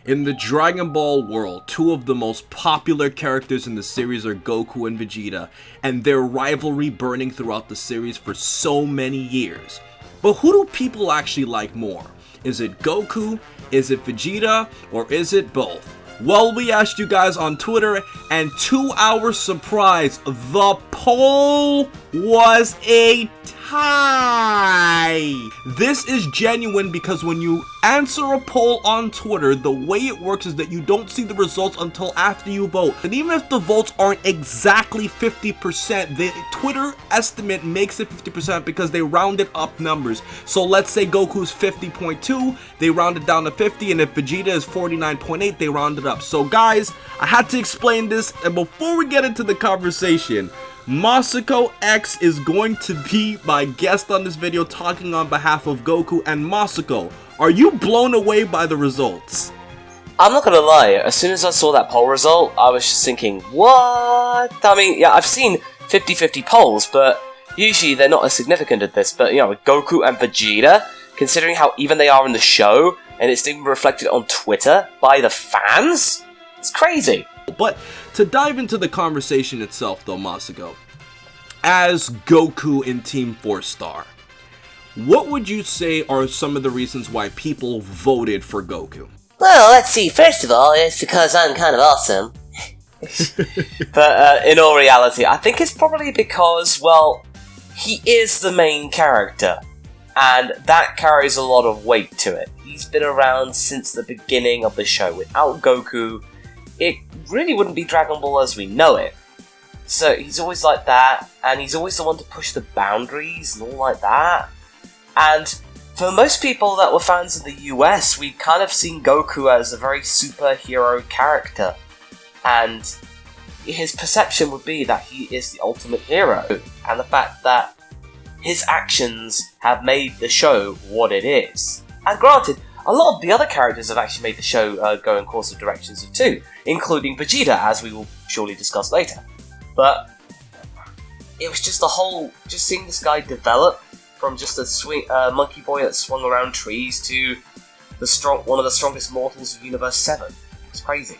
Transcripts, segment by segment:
In the Dragon Ball world, two of the most popular characters in the series are Goku and Vegeta, and their rivalry burning throughout the series for so many years. But who do people actually like more? Is it Goku, is it Vegeta, or is it both? Well, we asked you guys on Twitter, and to our surprise, the poll was a tie! This is genuine because when you answer a poll on Twitter, the way it works is that you don't see the results until after you vote. And even if the votes aren't exactly 50%, the Twitter estimate makes it 50% because they rounded up numbers. So let's say Goku's 50.2, they rounded down to 50, and if Vegeta is 49.8, they rounded up. So guys, I had to explain this, and before we get into the conversation, MasakoX is going to be my guest on this video talking on behalf of Goku. And Masako, are you blown away by the results? I'm not gonna lie, as soon as I saw that poll result, I was just thinking, what? I mean, yeah, I've seen 50-50 polls, but usually they're not as significant at this, but you know, with Goku and Vegeta, considering how even they are in the show, and it's even reflected on Twitter by the fans, it's crazy. But to dive into the conversation itself though, Masako, as Goku in Team 4-Star, what would you say are some of the reasons why people voted for Goku? Well, let's see, first of all, it's because I'm kind of awesome. But in all reality, I think it's probably because, well, he is the main character, and that carries a lot of weight to it. He's been around since the beginning of the show. Without Goku, it really wouldn't be Dragon Ball as we know it. So he's always like that, and he's always the one to push the boundaries and all like that. And for most people that were fans of the US, we'd kind of seen Goku as a very superhero character. And his perception would be that he is the ultimate hero. And the fact that his actions have made the show what it is. And granted, a lot of the other characters have actually made the show go in course of directions of too, including Vegeta, as we will surely discuss later. But it was just just seeing this guy develop from just a monkey boy that swung around trees to one of the strongest mortals of Universe 7. It's crazy.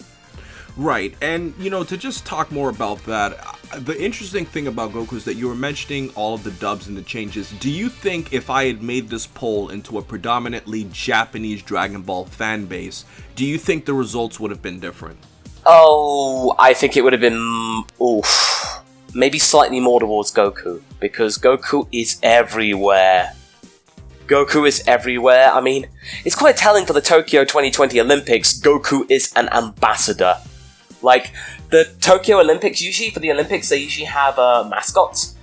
Right, and you know, to just talk more about that, the interesting thing about Goku is that you were mentioning all of the dubs and the changes. Do you think if I had made this poll into a predominantly Japanese Dragon Ball fan base, do you think the results would have been different? Oh, I think it would have been, maybe slightly more towards Goku, because Goku is everywhere. Goku is everywhere. I mean, it's quite telling for the Tokyo 2020 Olympics, Goku is an ambassador. Like, the Tokyo Olympics, usually for the Olympics, they usually have mascots.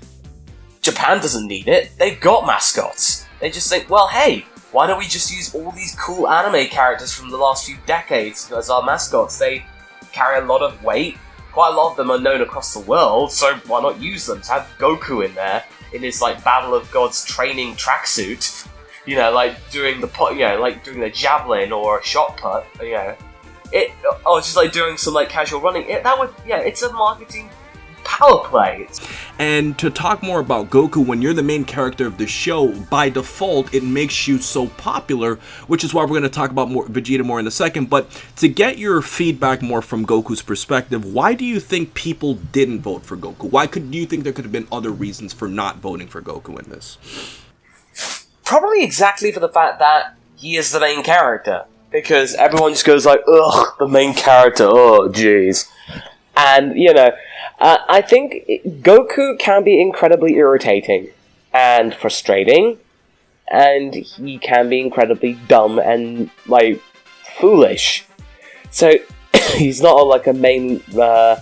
Japan doesn't need it. They've got mascots. They just think, well, hey, why don't we just use all these cool anime characters from the last few decades as our mascots? They carry a lot of weight. Quite a lot of them are known across the world, so why not use them? To have Goku in there, in his, like, Battle of Gods training tracksuit, you know, like doing the javelin or a shot put, you know. Just like doing some like casual running. It's a marketing power play. And to talk more about Goku, when you're the main character of the show, by default, it makes you so popular, which is why we're going to talk about Vegeta more in a second. But to get your feedback more from Goku's perspective, why do you think people didn't vote for Goku? Why do you think there could have been other reasons for not voting for Goku in this? Probably exactly for the fact that he is the main character. Because everyone just goes like, ugh, the main character, oh, jeez. And, you know, I think Goku can be incredibly irritating and frustrating, and he can be incredibly dumb and, like, foolish. So, he's not like a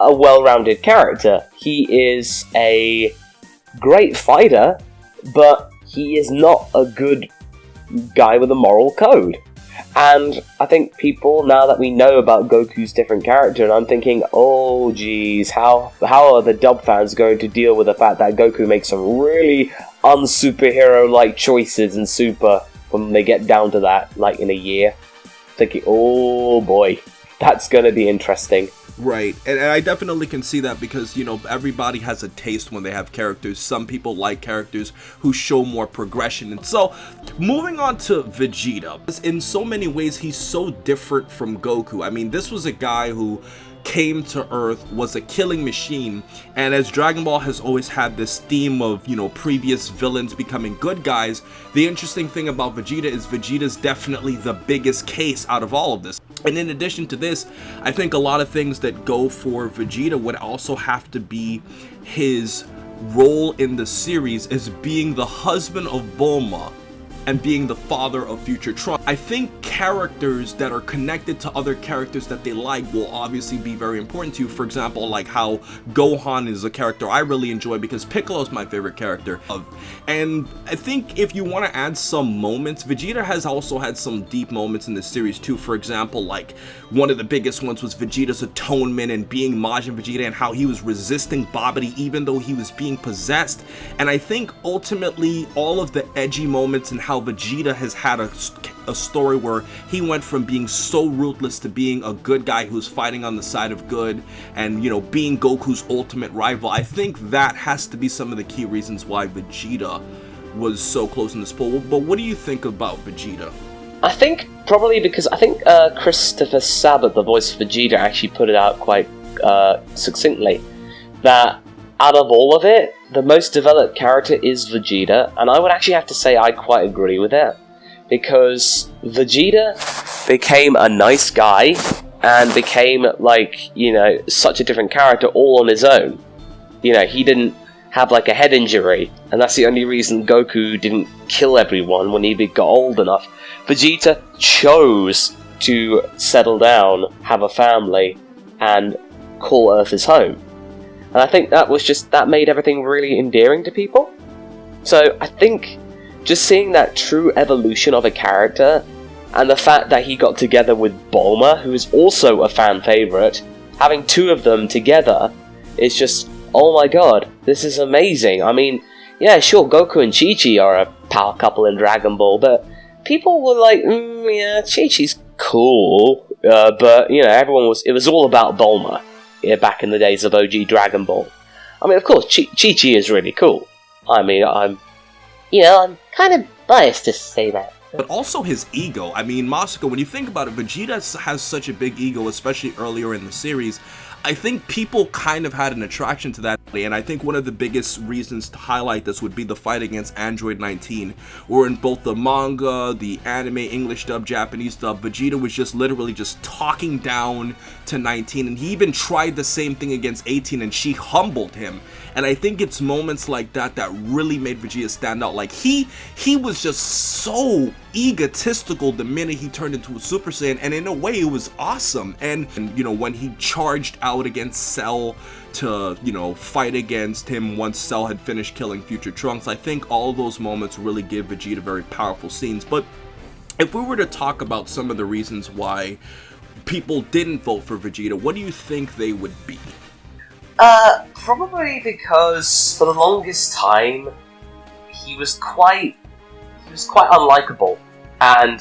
well-rounded character. He is a great fighter, but he is not a good guy with a moral code. And I think people, now that we know about Goku's different character, and I'm thinking, oh geez, how are the dub fans going to deal with the fact that Goku makes some really unsuperhero-like choices in Super when they get down to that, like in a year? Thinking, oh boy, that's going to be interesting. Right, and I definitely can see that because, you know, everybody has a taste when they have characters. Some people like characters who show more progression. And so, moving on to Vegeta. In so many ways, he's so different from Goku. I mean, this was a guy who came to Earth, was a killing machine, and as Dragon Ball has always had this theme of, you know, previous villains becoming good guys, the interesting thing about Vegeta is Vegeta's definitely the biggest case out of all of this. And in addition to this, I think a lot of things that go for Vegeta would also have to be his role in the series as being the husband of Bulma and being the father of future Trunks. I think characters that are connected to other characters that they like will obviously be very important to you. For example, like how Gohan is a character I really enjoy because Piccolo is my favorite character. And I think if you want to add some moments, Vegeta has also had some deep moments in this series too. For example, like one of the biggest ones was Vegeta's atonement and being Majin Vegeta and how he was resisting Babidi even though he was being possessed. And I think ultimately all of the edgy moments and how Vegeta has had a story where he went from being so ruthless to being a good guy who's fighting on the side of good and, you know, being Goku's ultimate rival. I think that has to be some of the key reasons why Vegeta was so close in this poll. But what do you think about Vegeta? I think probably because I think Christopher Sabat, the voice of Vegeta, actually put it out quite succinctly that out of all of it, the most developed character is Vegeta, and I would actually have to say I quite agree with that, because Vegeta became a nice guy and became, like, you know, such a different character all on his own. You know, he didn't have, like, a head injury, and that's the only reason Goku didn't kill everyone when he got old enough. Vegeta chose to settle down, have a family, and call Earth his home. And I think that made everything really endearing to people. So I think just seeing that true evolution of a character, and the fact that he got together with Bulma, who is also a fan favourite, having two of them together is just, oh my god, this is amazing. I mean, yeah, sure, Goku and Chi-Chi are a power couple in Dragon Ball, but people were like, yeah, Chi-Chi's cool, but, you know, it was all about Bulma. Back in the days of OG Dragon Ball. I mean, of course, Chi-Chi is really cool. I mean, I'm kind of biased to say that. But also his ego. I mean, Masako, when you think about it, Vegeta has such a big ego, especially earlier in the series. I think people kind of had an attraction to that, and I think one of the biggest reasons to highlight this would be the fight against Android 19, where in both the manga, the anime, English dub, Japanese dub, Vegeta was just literally just talking down to 19, and he even tried the same thing against 18, and she humbled him. And I think it's moments like that that really made Vegeta stand out. Like, he was just so egotistical the minute he turned into a Super Saiyan, and in a way it was awesome. And you know, when he charged out against Cell to, you know, fight against him once Cell had finished killing future Trunks, I think all of those moments really give Vegeta very powerful scenes. But if we were to talk about some of the reasons why people didn't vote for Vegeta, what do you think they would be? Probably because for the longest time he was quite unlikable, and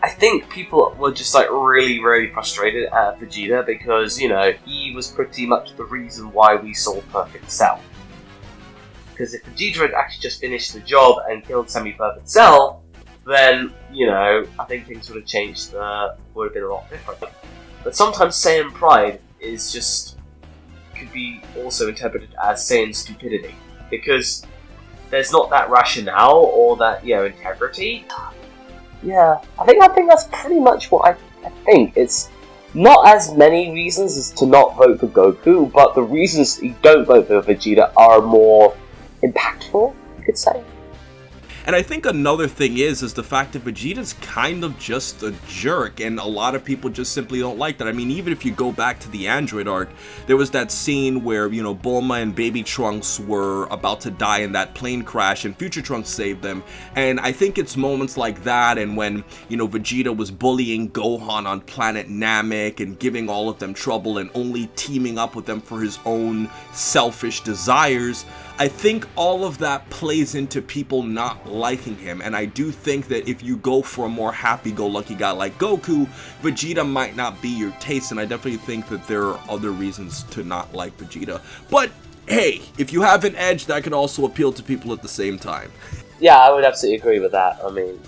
I think people were just like really frustrated at Vegeta because, you know, he was pretty much the reason why we saw Perfect Cell. Because if Vegeta had actually just finished the job and killed Semi-Perfect Cell, then, you know, I think things would have changed, would have been a lot different. But sometimes Saiyan pride is just could be also interpreted as Saiyan stupidity, because there's not that rationale or that, you know, integrity. Yeah, I think that's pretty much what I think. It's not as many reasons as to not vote for Goku, but the reasons you don't vote for Vegeta are more impactful, you could say. And I think another thing is the fact that Vegeta's kind of just a jerk, and a lot of people just simply don't like that. I mean, even if you go back to the Android arc, there was that scene where, you know, Bulma and Baby Trunks were about to die in that plane crash, and Future Trunks saved them. And I think it's moments like that, and when, you know, Vegeta was bullying Gohan on planet Namek and giving all of them trouble and only teaming up with them for his own selfish desires, I think all of that plays into people not liking him, and I do think that if you go for a more happy-go-lucky guy like Goku, Vegeta might not be your taste, and I definitely think that there are other reasons to not like Vegeta. But hey, if you have an edge, that could also appeal to people at the same time. Yeah, I would absolutely agree with that. I mean...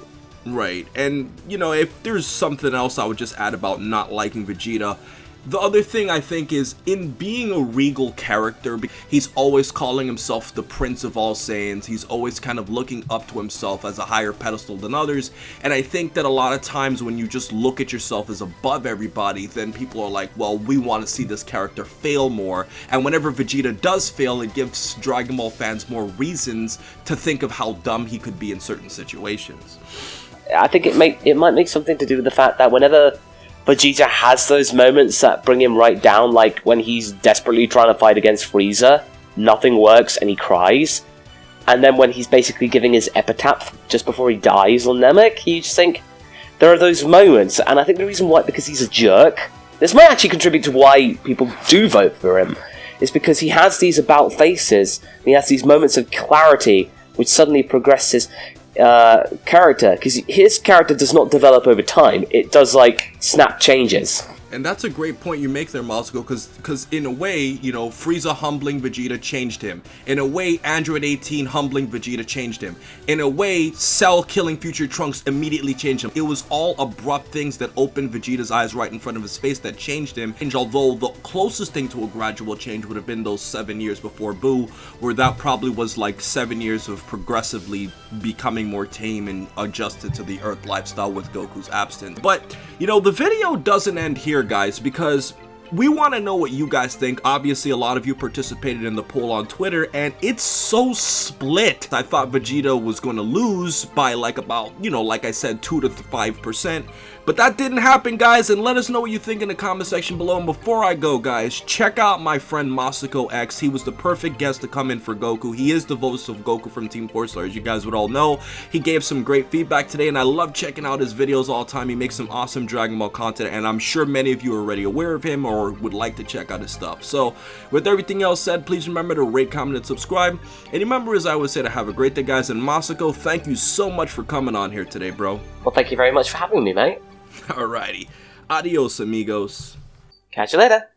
Right, and, you know, if there's something else I would just add about not liking Vegeta, the other thing I think is, in being a regal character, he's always calling himself the Prince of all Saiyans, he's always kind of looking up to himself as a higher pedestal than others, and I think that a lot of times when you just look at yourself as above everybody, then people are like, well, we want to see this character fail more, and whenever Vegeta does fail, it gives Dragon Ball fans more reasons to think of how dumb he could be in certain situations. I think it might make something to do with the fact that whenever Vegeta has those moments that bring him right down, like when he's desperately trying to fight against Frieza, nothing works and he cries, and then when he's basically giving his epitaph just before he dies on Namek, you just think, there are those moments, and I think the reason why, because he's a jerk, this might actually contribute to why people do vote for him, is because he has these about faces, and he has these moments of clarity, which suddenly progresses character, because his character does not develop over time, it does like snap changes. And that's a great point you make there, Masako, because in a way, you know, Frieza humbling Vegeta changed him. In a way, Android 18 humbling Vegeta changed him. In a way, Cell killing Future Trunks immediately changed him. It was all abrupt things that opened Vegeta's eyes right in front of his face that changed him. And although the closest thing to a gradual change would have been those 7 years before Buu, where that probably was like 7 years of progressively becoming more tame and adjusted to the Earth lifestyle with Goku's absence. But, you know, the video doesn't end here, guys, because we want to know what you guys think. Obviously, a lot of you participated in the poll on Twitter, and it's so split. I thought Vegeta was going to lose by like about, you know, like I said, 2 to 5%. But that didn't happen, guys, and let us know what you think in the comment section below. And before I go, guys, check out my friend MasakoX. He was the perfect guest to come in for Goku. He is the voice of Goku from Team 4 Star, as you guys would all know. He gave some great feedback today, and I love checking out his videos all the time. He makes some awesome Dragon Ball content, and I'm sure many of you are already aware of him or would like to check out his stuff. So, with everything else said, please remember to rate, comment, and subscribe. And remember, as I always say, to have a great day, guys. And Masako, thank you so much for coming on here today, bro. Well, thank you very much for having me, mate. Alrighty. Adios, amigos. Catch you later.